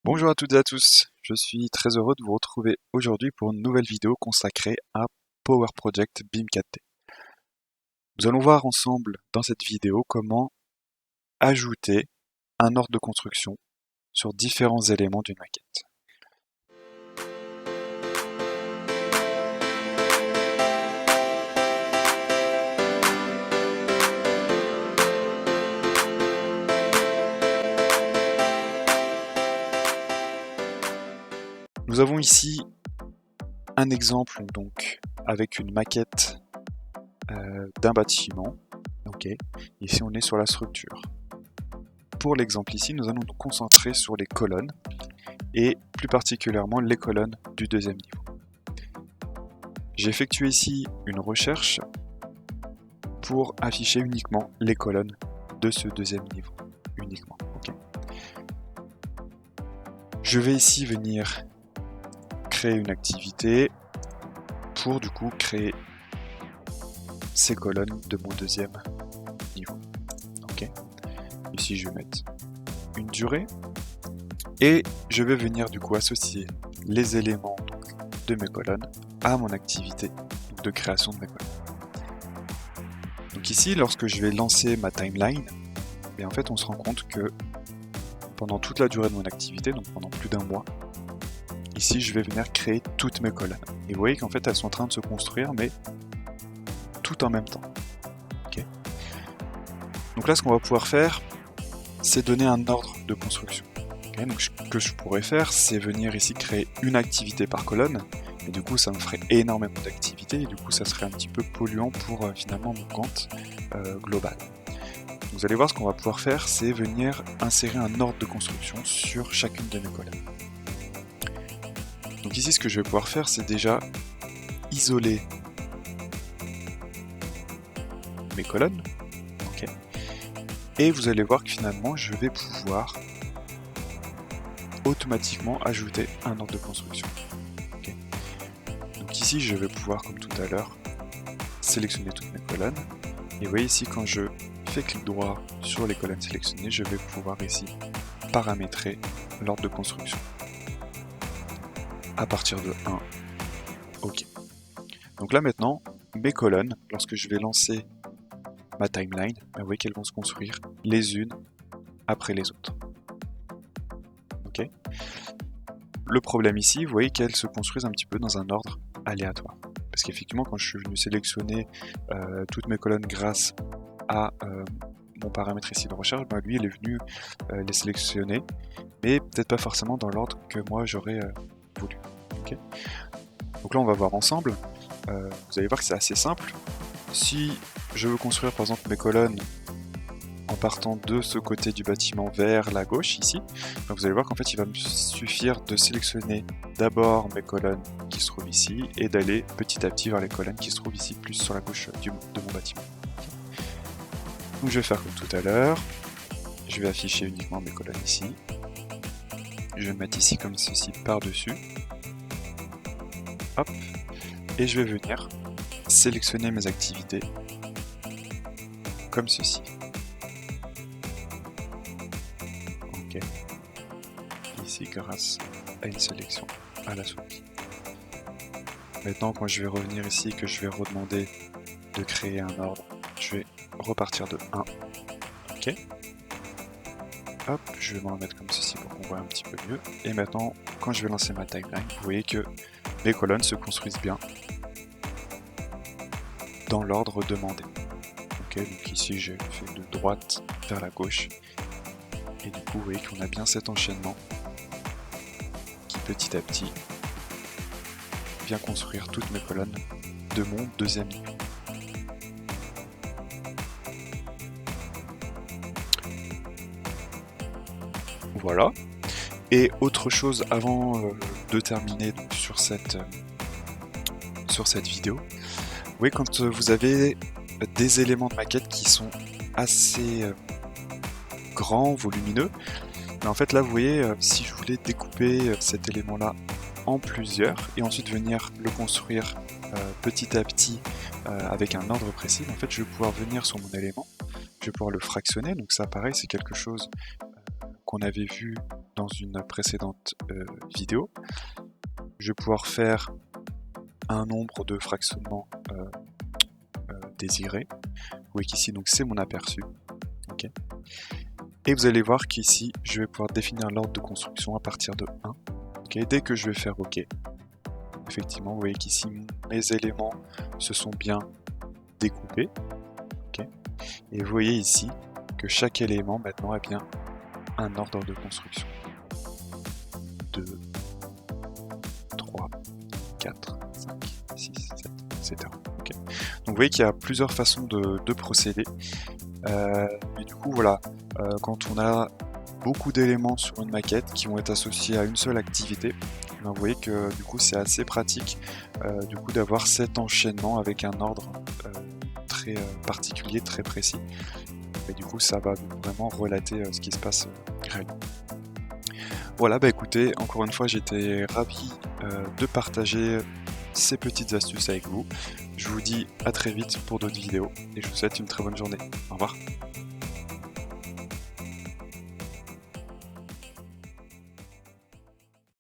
Bonjour à toutes et à tous, je suis très heureux de vous retrouver aujourd'hui pour une nouvelle vidéo consacrée à Power Project BIM 4T. Nous allons voir ensemble dans cette vidéo comment ajouter un ordre de construction sur différents éléments d'une maquette. Nous avons ici un exemple donc avec une maquette d'un bâtiment. Ici on est sur la structure. Pour l'exemple ici, nous allons nous concentrer sur les colonnes et plus particulièrement les colonnes du deuxième niveau. J'ai effectué ici une recherche pour afficher uniquement les colonnes de ce deuxième niveau. Uniquement. Je vais ici venir créer une activité pour du coup créer ces colonnes de mon deuxième niveau. Ici je vais mettre une durée et je vais venir du coup associer les éléments de mes colonnes à mon activité de création de mes colonnes. Donc ici lorsque je vais lancer ma timeline, en fait on se rend compte que pendant toute la durée de mon activité, donc pendant plus d'un mois, ici je vais venir créer toutes mes colonnes. Et vous voyez qu'en fait elles sont en train de se construire mais tout en même temps. Donc là ce qu'on va pouvoir faire, c'est donner un ordre de construction. Donc ce que je pourrais faire, c'est venir ici créer une activité par colonne, et du coup ça me ferait énormément d'activités, et du coup ça serait un petit peu polluant pour finalement mon compte global. Vous allez voir, ce qu'on va pouvoir faire, c'est venir insérer un ordre de construction sur chacune de mes colonnes. Donc ici ce que je vais pouvoir faire, c'est déjà isoler mes colonnes, et vous allez voir que finalement je vais pouvoir automatiquement ajouter un ordre de construction. Donc ici je vais pouvoir, comme tout à l'heure, sélectionner toutes mes colonnes, et vous voyez ici quand je fais clic droit sur les colonnes sélectionnées, je vais pouvoir ici paramétrer l'ordre de construction à partir de 1. Donc là maintenant, mes colonnes, lorsque je vais lancer ma timeline, vous voyez qu'elles vont se construire les unes après les autres. Le problème ici, vous voyez qu'elles se construisent un petit peu dans un ordre aléatoire. Parce qu'effectivement, quand je suis venu sélectionner toutes mes colonnes grâce à mon paramètre ici de recherche, lui il est venu les sélectionner, mais peut-être pas forcément dans l'ordre que moi j'aurais voulu. Donc là on va voir ensemble, vous allez voir que c'est assez simple. Si je veux construire par exemple mes colonnes en partant de ce côté du bâtiment vers la gauche ici, donc vous allez voir qu'en fait il va me suffire de sélectionner d'abord mes colonnes qui se trouvent ici et d'aller petit à petit vers les colonnes qui se trouvent ici plus sur la gauche de mon bâtiment. Donc je vais faire comme tout à l'heure, je vais afficher uniquement mes colonnes ici, je vais mettre ici comme ceci par-dessus, hop, et je vais venir sélectionner mes activités comme ceci. Ici grâce à une sélection à la souris. Maintenant quand je vais revenir ici, que je vais redemander de créer un ordre, je vais repartir de 1. Hop, je vais me remettre comme ceci pour qu'on voit un petit peu mieux. Et maintenant, quand je vais lancer ma timeline, vous voyez que mes colonnes se construisent bien dans l'ordre demandé. Donc ici j'ai fait de droite vers la gauche. Et du coup, vous voyez qu'on a bien cet enchaînement qui petit à petit vient construire toutes mes colonnes de mon deuxième niveau. Voilà. Et autre chose avant de terminer donc, sur cette vidéo, vous voyez quand vous avez des éléments de maquette qui sont assez grands, volumineux, mais en fait là vous voyez si je voulais découper cet élément là en plusieurs et ensuite venir le construire petit à petit avec un ordre précis, en fait je vais pouvoir venir sur mon élément, je vais pouvoir le fractionner, donc ça pareil c'est quelque chose qu'on avait vu dans une précédente vidéo. Je vais pouvoir faire un nombre de fractionnements désiré. Vous voyez qu'ici donc c'est mon aperçu. Okay. Et vous allez voir qu'ici je vais pouvoir définir l'ordre de construction à partir de 1. Okay. Dès que je vais faire OK, effectivement vous voyez qu'ici mes éléments se sont bien découpés. Okay. Et vous voyez ici que chaque élément maintenant a bien un ordre de construction. 2, 3, 4, 5, 6, 7, etc. Okay. Donc vous voyez qu'il y a plusieurs façons de procéder. Mais du coup voilà, quand on a beaucoup d'éléments sur une maquette qui vont être associés à une seule activité, ben, vous voyez que du coup c'est assez pratique du coup d'avoir cet enchaînement avec un ordre très particulier, très précis. Et du coup ça va vraiment relater ce qui se passe réellement. Voilà, bah écoutez, encore une fois j'étais ravi de partager ces petites astuces avec vous. Je vous dis à très vite pour d'autres vidéos et je vous souhaite une très bonne journée. Au revoir.